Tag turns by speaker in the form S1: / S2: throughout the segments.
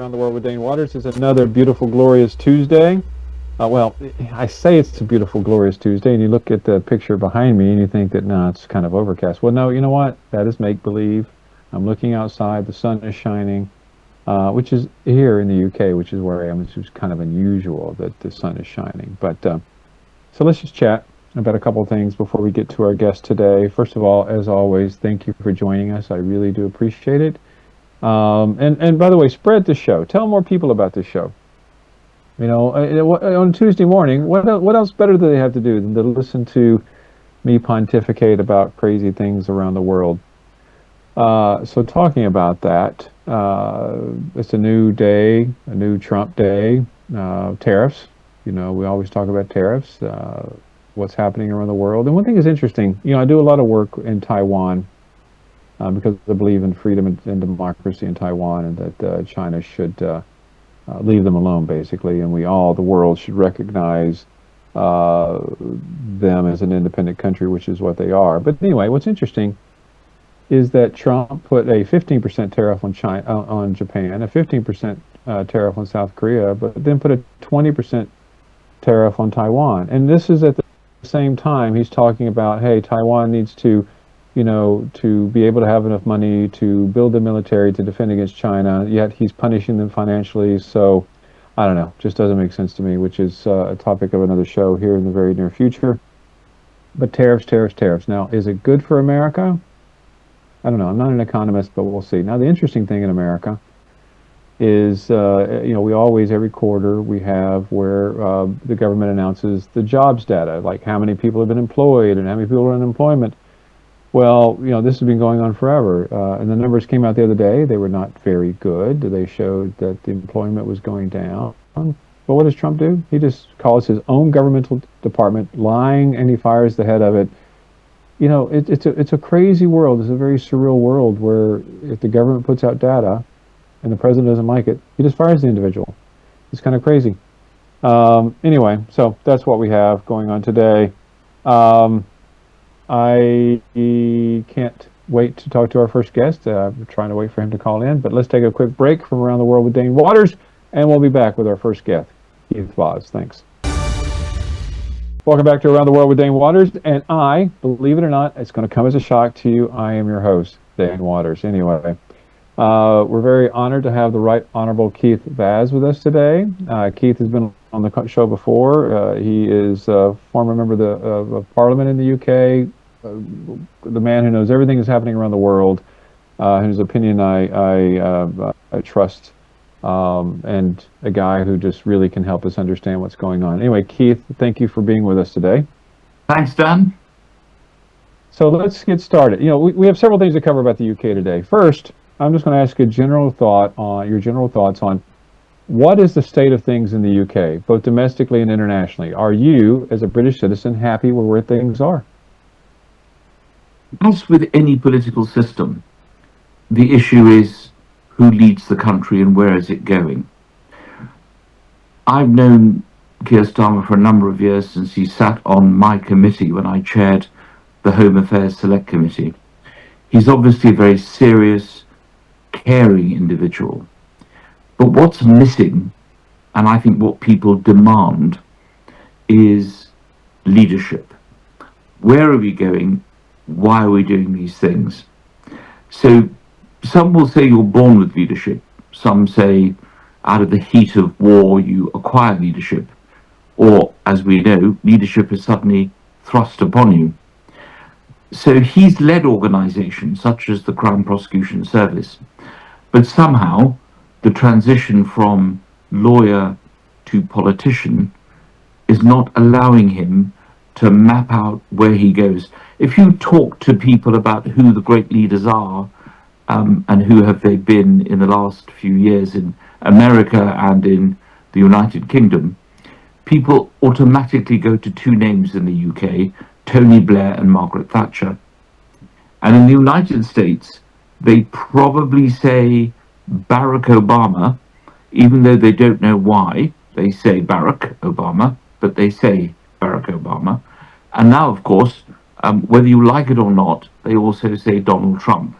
S1: Around the World with Dane Waters is another beautiful, glorious Tuesday. Well, I say it's a beautiful, glorious Tuesday, and you look at the picture behind me and you think that, no, it's kind of overcast. Well, no, you know what? That is make-believe. I'm looking outside, the sun is shining, which is here in the UK, which is where I am. Which is kind of unusual that the sun is shining. But so let's just chat about a couple of things before we get to our guest today. First of all, as always, thank you for joining us. I really do appreciate it. And by the way, spread the show. Tell more people about this show. You know, on Tuesday morning, what else better do they have to do than to listen to me pontificate about crazy things around the world? So talking about that, it's a new day, a new Trump day, tariffs. You know, we always talk about tariffs, what's happening around the world. And one thing is interesting, you know, I do a lot of work in Taiwan because I believe in freedom and democracy in Taiwan, and that China should leave them alone, basically, and the world should recognize them as an independent country, which is what they are. But anyway, what's interesting is that Trump put a 15% tariff on on Japan, a 15% tariff on South Korea, but then put a 20% tariff on Taiwan. And this is at the same time he's talking about, hey, Taiwan needs to, you know, to be able to have enough money to build the military to defend against China, yet he's punishing them financially. So, I don't know, just doesn't make sense to me, which is a topic of another show here in the very near future. But tariffs, tariffs, tariffs. Now, is it good for America? I don't know. I'm not an economist, but we'll see. Now, the interesting thing in America is, you know, we always, every quarter, we have where the government announces the jobs data, like how many people have been employed and how many people are in employment. Well, you know, this has been going on forever, and the numbers came out the other day. They were not very good. They showed that the employment was going down. But what does Trump do? He just calls his own governmental department lying, and he fires the head of it. You know, it's a crazy world. It's a very surreal world where if the government puts out data and the president doesn't like it, he just fires the individual. It's kind of crazy. Anyway, so that's what we have going on today. I can't wait to talk to our first guest. I'm trying to wait for him to call in, but let's take a quick break from Around the World with Dane Waters, and we'll be back with our first guest, Keith Voss. Thanks. Welcome back to Around the World with Dane Waters, and I, believe it or not, it's going to come as a shock to you, I am your host, Dane Waters. Anyway, we're very honored to have the Right Honorable Keith Vaz with us today. Keith has been on the show before. He is a former member of Parliament in the UK, the man who knows everything that's happening around the world, whose opinion I trust, and a guy who just really can help us understand what's going on. Anyway, Keith, thank you for being with us today.
S2: Thanks, Dan.
S1: So let's get started. You know, we have several things to cover about the UK today. First, I'm just going to ask your general thoughts on what is the state of things in the UK, both domestically and internationally. Are you, as a British citizen, happy with where things are?
S2: As with any political system, the issue is who leads the country and where is it going. I've known Keir Starmer for a number of years since he sat on my committee when I chaired the Home Affairs Select Committee. He's obviously a very serious, caring individual. But what's missing, and I think what people demand, is leadership. Where are we going? Why are we doing these things? So some will say you're born with leadership. Some say out of the heat of war you acquire leadership. Or, as we know, leadership is suddenly thrust upon you. So he's led organizations such as the Crown Prosecution Service, but somehow the transition from lawyer to politician is not allowing him to map out where he goes. If you talk to people about who the great leaders are, and who have they been in the last few years in America and in the United Kingdom, people automatically go to two names in the UK, Tony Blair and Margaret Thatcher. And in the United States, they probably say Barack Obama, even though they don't know why they say Barack Obama, but they say Barack Obama. And now, of course, whether you like it or not, they also say Donald Trump,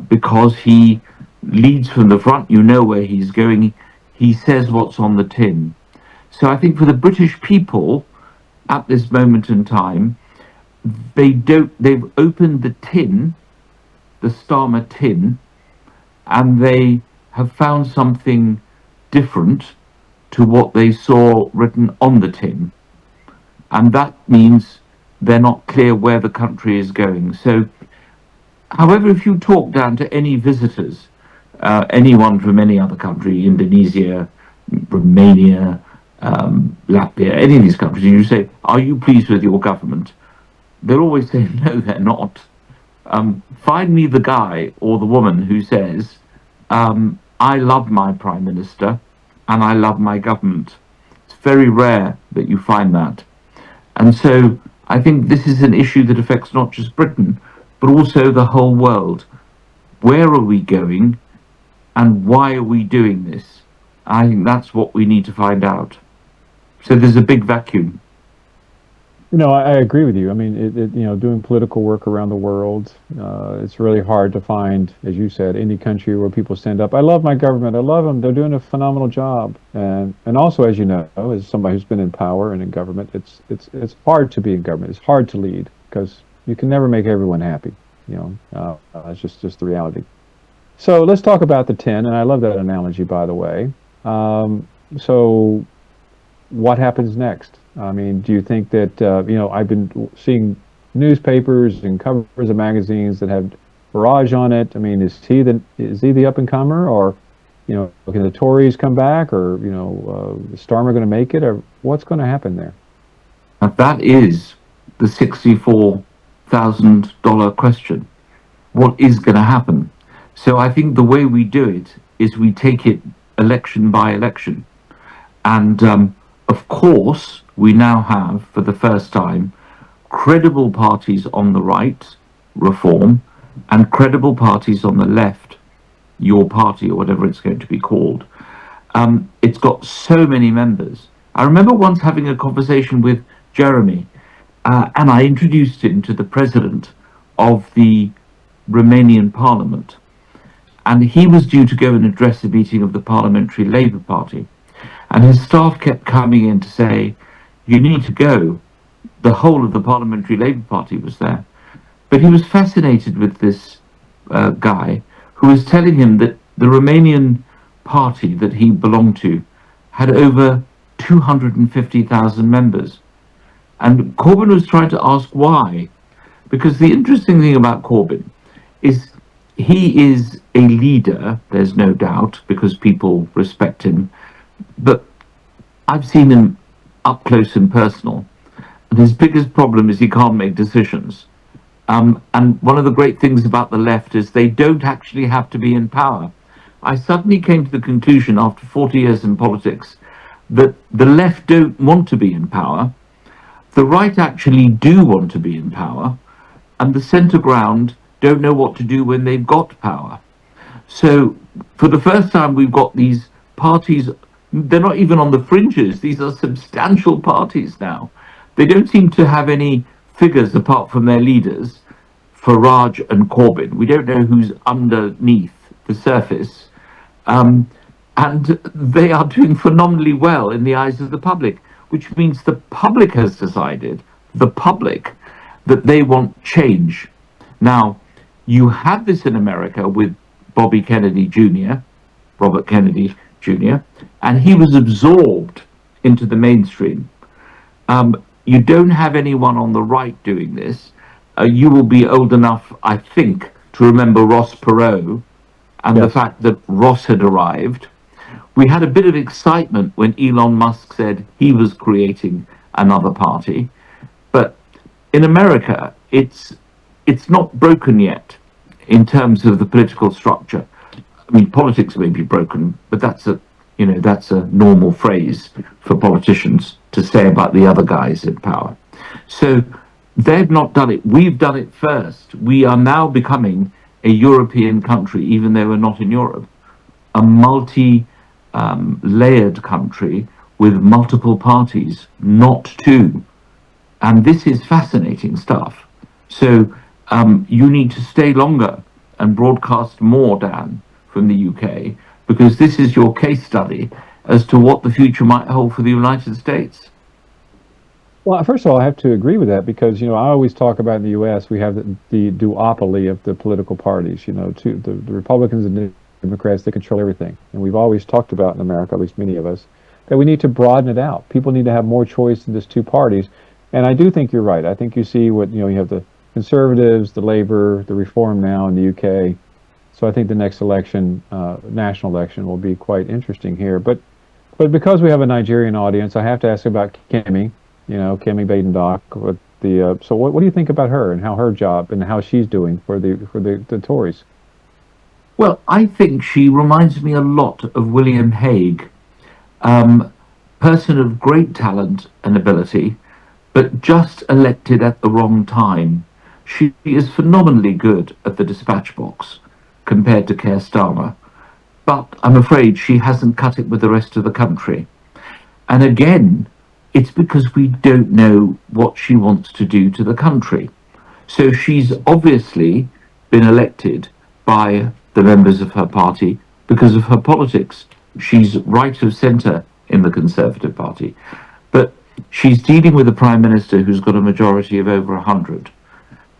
S2: because he leads from the front. You know where he's going. He says what's on the tin. So I think for the British people at this moment in time, they've opened the tin, the Starmer tin, and they have found something different to what they saw written on the tin. And that means they're not clear where the country is going. So, however, if you talk down to any visitors, anyone from any other country, Indonesia, Romania, Latvia, any of these countries, and you say, are you pleased with your government? They'll always say, no, they're not. Find me the guy or the woman who says, I love my Prime Minister and I love my government. It's very rare that you find that. And so I think this is an issue that affects not just Britain, but also the whole world. Where are we going and why are we doing this? I think that's what we need to find out. So there's a big vacuum.
S1: I agree with you. I mean, doing political work around the world, it's really hard to find, as you said, any country where people stand up. I love my government. I love them. They're doing a phenomenal job. And also, as you know, as somebody who's been in power and in government, it's hard to be in government. It's hard to lead because you can never make everyone happy. It's just the reality. So let's talk about the 10, and I love that analogy, by the way. So what happens next? I mean, do you think that, I've been seeing newspapers and covers of magazines that have Farage on it. I mean, is he the up and comer, or, can the Tories come back, or, is Starmer going to make it, or what's going to happen there?
S2: Now that is the $64,000 question. What is going to happen? So I think the way we do it is we take it election by election. And of course, we now have, for the first time, credible parties on the right, Reform, and credible parties on the left, Your Party, or whatever it's going to be called. It's got so many members. I remember once having a conversation with Jeremy, and I introduced him to the president of the Romanian parliament. And he was due to go and address a meeting of the Parliamentary Labour Party. And his staff kept coming in to say, you need to go. The whole of the Parliamentary Labour Party was there. But he was fascinated with this guy who was telling him that the Romanian party that he belonged to had over 250,000 members. And Corbyn was trying to ask why. Because the interesting thing about Corbyn is he is a leader, there's no doubt, because people respect him. But I've seen him up close and personal. And his biggest problem is he can't make decisions. And one of the great things about the left is they don't actually have to be in power. I suddenly came to the conclusion after 40 years in politics that the left don't want to be in power. The right actually do want to be in power. And the centre ground don't know what to do when they've got power. So for the first time, we've got these parties. They're not even on the fringes. These are substantial parties now. They don't seem to have any figures apart from their leaders, Farage and Corbyn. We don't know who's underneath the surface. And they are doing phenomenally well in the eyes of the public, which means the public has decided, that they want change. Now, you had this in America with Robert Kennedy Jr., and he was absorbed into the mainstream. You don't have anyone on the right doing this. You will be old enough, I think, to remember Ross Perot and the fact that Ross had arrived. We had a bit of excitement when Elon Musk said he was creating another party. But in America, it's not broken yet in terms of the political structure. I mean, politics may be broken, but that's a normal phrase for politicians to say about the other guys in power. So they've not done it. We've done it first. We are now becoming a European country, even though we're not in Europe, a multi-layered country with multiple parties, not two. And this is fascinating stuff. So you need to stay longer and broadcast more, Dan, from the UK, because this is your case study as to what the future might hold for the United States.
S1: Well, first of all, I have to agree with that because, I always talk about in the U.S., we have the duopoly of the political parties, the Republicans and the Democrats, they control everything. And we've always talked about in America, at least many of us, that we need to broaden it out. People need to have more choice than just two parties. And I do think you're right. I think you see you have the Conservatives, the Labour, the Reform now in the UK. So I think the next election, national election, will be quite interesting here. But because we have a Nigerian audience, I have to ask about Kemi, Kemi Badenoch. So what do you think about her and how her job and how she's doing for the Tories?
S2: Well, I think she reminds me a lot of William Hague, person of great talent and ability, but just elected at the wrong time. She is phenomenally good at the dispatch box compared to Keir Starmer, but I'm afraid she hasn't cut it with the rest of the country. And again, it's because we don't know what she wants to do to the country. So she's obviously been elected by the members of her party because of her politics. She's right of centre in the Conservative Party. But she's dealing with a Prime Minister who's got a majority of over 100.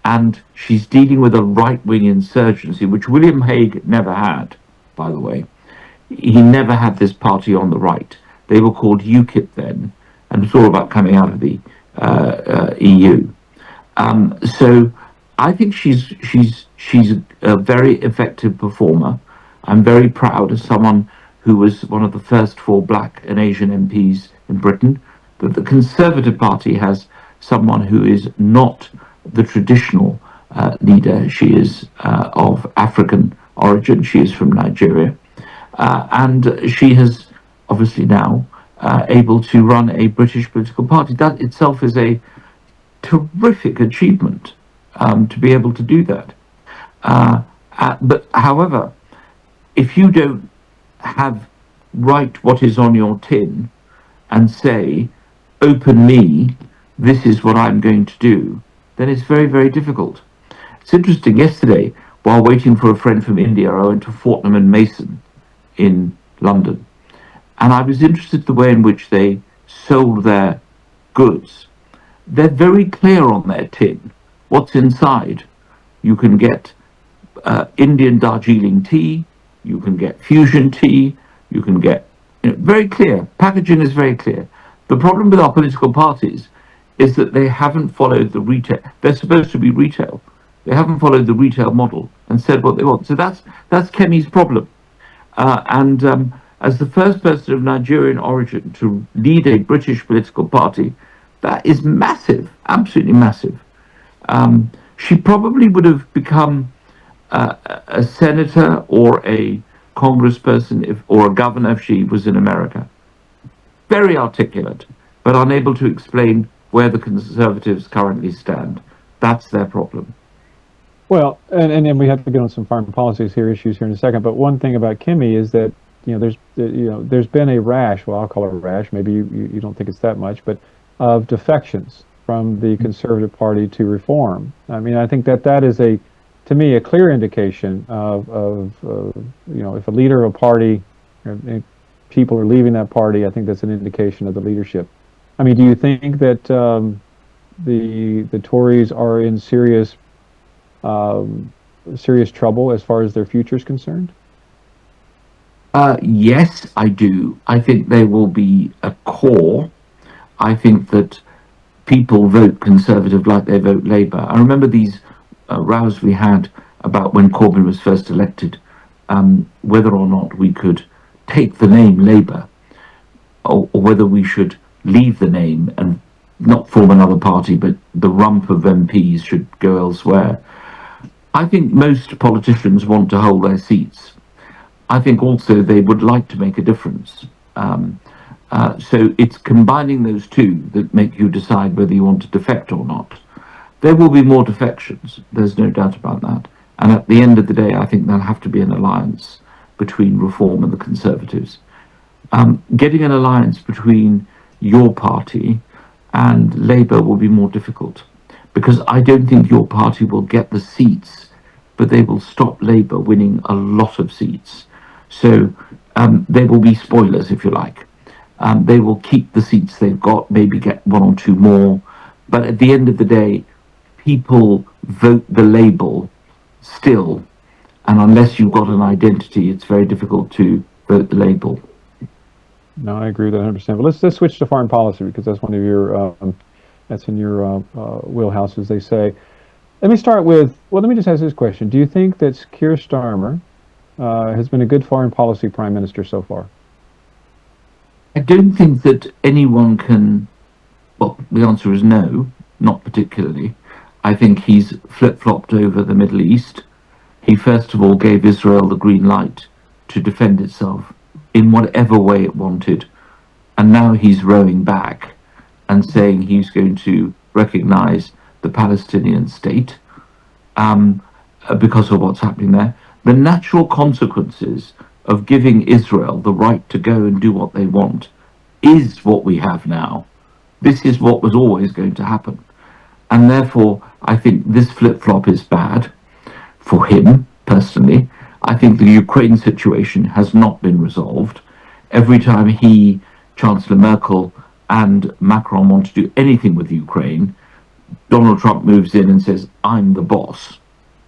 S2: And she's dealing with a right-wing insurgency, which William Hague never had, by the way. He never had this party on the right. They were called UKIP then, and it's all about coming out of the EU. So I think she's a very effective performer. I'm very proud as someone who was one of the first 4 black and Asian MPs in Britain, that the Conservative Party has someone who is not the traditional leader. She is of African origin. She is from Nigeria. And she has obviously now able to run a British political party. That itself is a terrific achievement to be able to do that. But however, if you don't write what is on your tin and say, open me, this is what I'm going to do, then it's very, very difficult. It's interesting, yesterday, while waiting for a friend from India, I went to Fortnum and Mason in London. And I was interested in the way in which they sold their goods. They're very clear on their tin. What's inside? You can get Indian Darjeeling tea, you can get fusion tea, you can get, very clear. Packaging is very clear. The problem with our political parties is that they haven't followed the retail. They're supposed to be retail. They haven't followed the retail model and said what they want. So that's Kemi's problem. As the first person of Nigerian origin to lead a British political party, that is massive, absolutely massive. She probably would have become a senator or a congressperson or a governor if she was in America. Very articulate, but unable to explain where the Conservatives currently stand. That's their problem.
S1: Well, and we have to get on some foreign policies issues here in a second. But one thing about Kemi is that there's been a rash. Well, I'll call it a rash. Maybe you don't think it's that much, but of defections from the Conservative Party to Reform. I mean, I think that is to me, a clear indication of if a leader of a party, people are leaving that party. I think that's an indication of the leadership. I mean, do you think that the Tories are in serious trouble as far as their future is concerned?
S2: Yes, I do. I think there will be a core. I think that people vote Conservative like they vote Labour. I remember these rows we had about when Corbyn was first elected, whether or not we could take the name Labour, or whether we should leave the name and not form another party, but the rump of MPs should go elsewhere. I think most politicians want to hold their seats. I think also they would like to make a difference. So it's combining those two that make you decide whether you want to defect or not. There will be more defections, there's no doubt about that. And at the end of the day, I think there'll have to be an alliance between Reform and the Conservatives. Getting an alliance between your party and Labour will be more difficult, because I don't think your party will get the seats but they will stop Labour winning a lot of seats. So they will be spoilers, if you like. They will keep the seats they've got, maybe get one or two more. But at the end of the day, people vote the label still. And unless you've got an identity, it's very difficult to vote the label.
S1: No, I agree with that 100%. But let's switch to foreign policy because that's one of your that's in your wheelhouse, as they say. Let me start with, well, let me just ask this question. Do you think that Keir Starmer has been a good foreign policy prime minister so far?
S2: I don't think that anyone can, well, the answer is no, not particularly. I think he's flip-flopped over the Middle East. He first of all gave Israel the green light to defend itself in whatever way it wanted. And now he's rowing back and saying he's going to recognize the Palestinian state because of what's happening there. The natural consequences of giving Israel the right to go and do what they want is what we have now. This is what was always going to happen. And therefore, I think this flip-flop is bad for him personally. I think the Ukraine situation has not been resolved. Every time he, Chancellor Merkel, and Macron want to do anything with Ukraine, Donald Trump moves in and says, I'm the boss.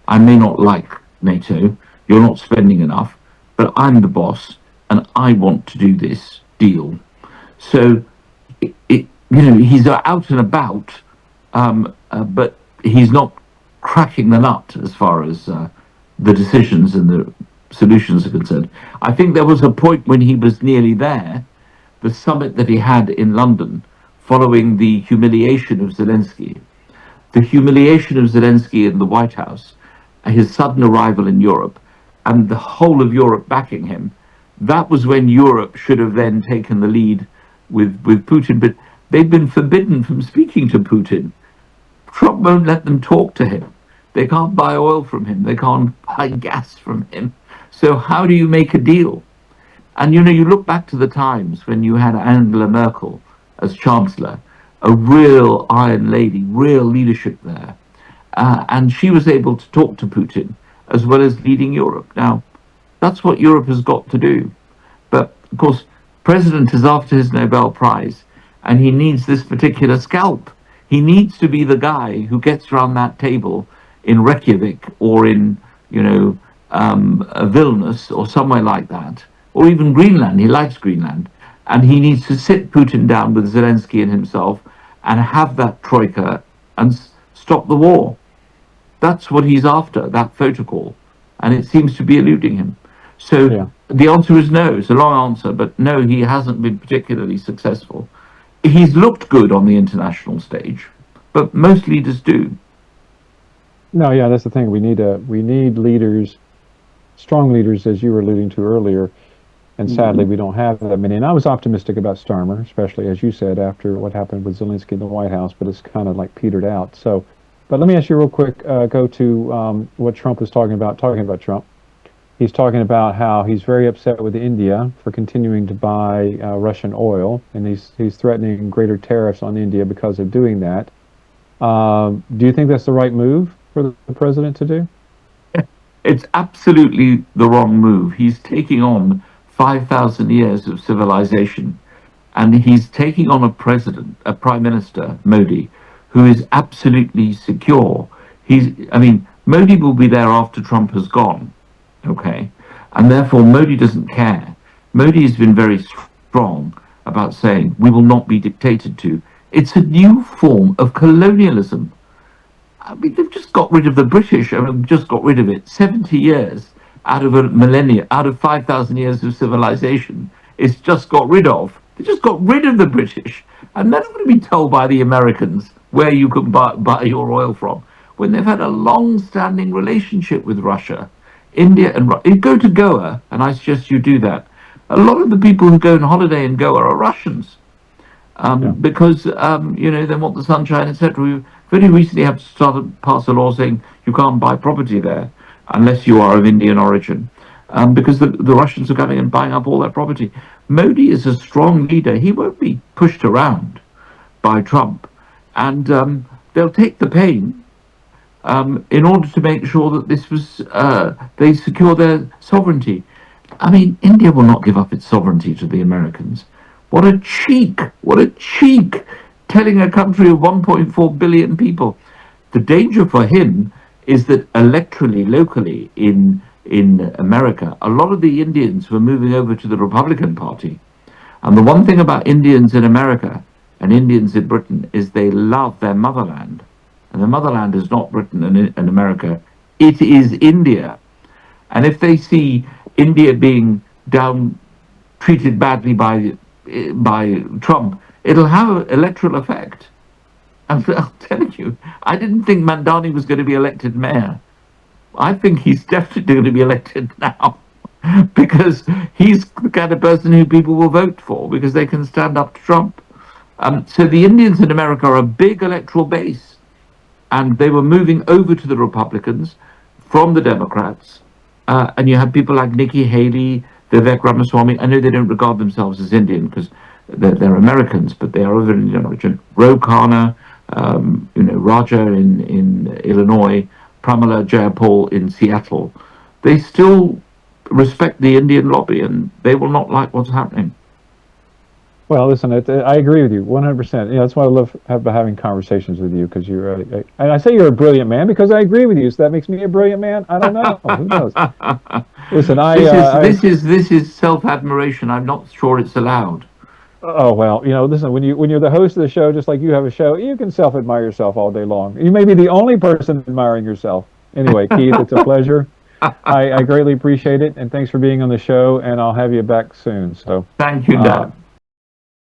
S2: I may not like NATO, you're not spending enough, but I'm the boss and I want to do this deal. So, he's out and about, but he's not cracking the nut as far as the decisions and the solutions are concerned. I think there was a point when he was nearly there, the summit that he had in London following the humiliation of Zelensky. The humiliation of Zelensky in the White House, his sudden arrival in Europe, and the whole of Europe backing him, that was when Europe should have then taken the lead with Putin. But they've been forbidden from speaking to Putin. Trump won't let them talk to him. They can't buy oil from him. They can't buy gas from him. So how do you make a deal? And, you look back to the times when you had Angela Merkel as Chancellor, a real iron lady, real leadership there. And she was able to talk to Putin as well as leading Europe. Now, that's what Europe has got to do. But, of course, President is after his Nobel Prize, and he needs this particular scalp. He needs to be the guy who gets around that table in Reykjavik or in, Vilnius or somewhere like that, or even Greenland. He likes Greenland. And he needs to sit Putin down with Zelensky and himself and have that troika and stop the war. That's what he's after, that photo call. And it seems to be eluding him. So The answer is no. It's a long answer, but no, he hasn't been particularly successful. He's looked good on the international stage, but most leaders do.
S1: No, yeah, that's the thing. We need leaders, strong leaders, as you were alluding to earlier. And sadly, we don't have that many. And I was optimistic about Starmer, especially, as you said, after what happened with Zelensky in the White House, but it's kind of like petered out. So, but let me ask you real quick, go to what Trump was talking about Trump. He's talking about how he's very upset with India for continuing to buy Russian oil, and he's threatening greater tariffs on India because of doing that. Do you think that's the right move for the president to do?
S2: It's absolutely the wrong move. He's taking on 5,000 years of civilization, and he's taking on a prime minister, Modi, who is absolutely secure. Modi will be there after Trump has gone, okay? And therefore, Modi doesn't care. Modi has been very strong about saying, we will not be dictated to. It's a new form of colonialism. They've just got rid of the British. Just got rid of it. 70 years out of a millennia, out of 5,000 years of civilization, it's just got rid of. They just got rid of the British. And they're not going to be told by the Americans where you can buy your oil from, when they've had a long-standing relationship with Russia. India and you go to Goa, and I suggest you do that. A lot of the people who go on holiday in Goa are Russians, because they want the sunshine, etc. We very recently have started pass a law saying you can't buy property there unless you are of Indian origin, because the Russians are coming and buying up all their property. Modi is a strong leader. He won't be pushed around by Trump, and they'll take the pain. in order to make sure that this was they secure their sovereignty. I mean, India will not give up its sovereignty to the Americans. What a cheek! What a cheek! Telling a country of 1.4 billion people. The danger for him is that electorally, locally in America, a lot of the Indians were moving over to the Republican Party. And the one thing about Indians in America and Indians in Britain is they love their motherland. And the motherland is not Britain and America. It is India. And if they see India being treated badly by Trump, it'll have an electoral effect. And I'll tell you, I didn't think Mandani was going to be elected mayor. I think he's definitely going to be elected now because he's the kind of person who people will vote for because they can stand up to Trump. So the Indians in America are a big electoral base, and they were moving over to the Republicans from the Democrats. And you have people like Nikki Haley, Vivek Ramaswamy. I know they don't regard themselves as Indian because they're Americans, but they are of Indian origin. Ro Khanna, Raja in Illinois, Pramila Jayapal in Seattle. They still respect the Indian lobby, and they will not like what's happening.
S1: Well, listen, I agree with you 100%. That's why I love having conversations with you, because and I say you're a brilliant man because I agree with you. So that makes me a brilliant man. I don't know. Who knows? Listen,
S2: this is self-admiration. I'm not sure it's allowed.
S1: Oh well, listen. When you're the host of the show, just like you have a show, you can self-admire yourself all day long. You may be the only person admiring yourself. Anyway, Keith, it's a pleasure. I greatly appreciate it, and thanks for being on the show. And I'll have you back soon. So
S2: thank you, Dan.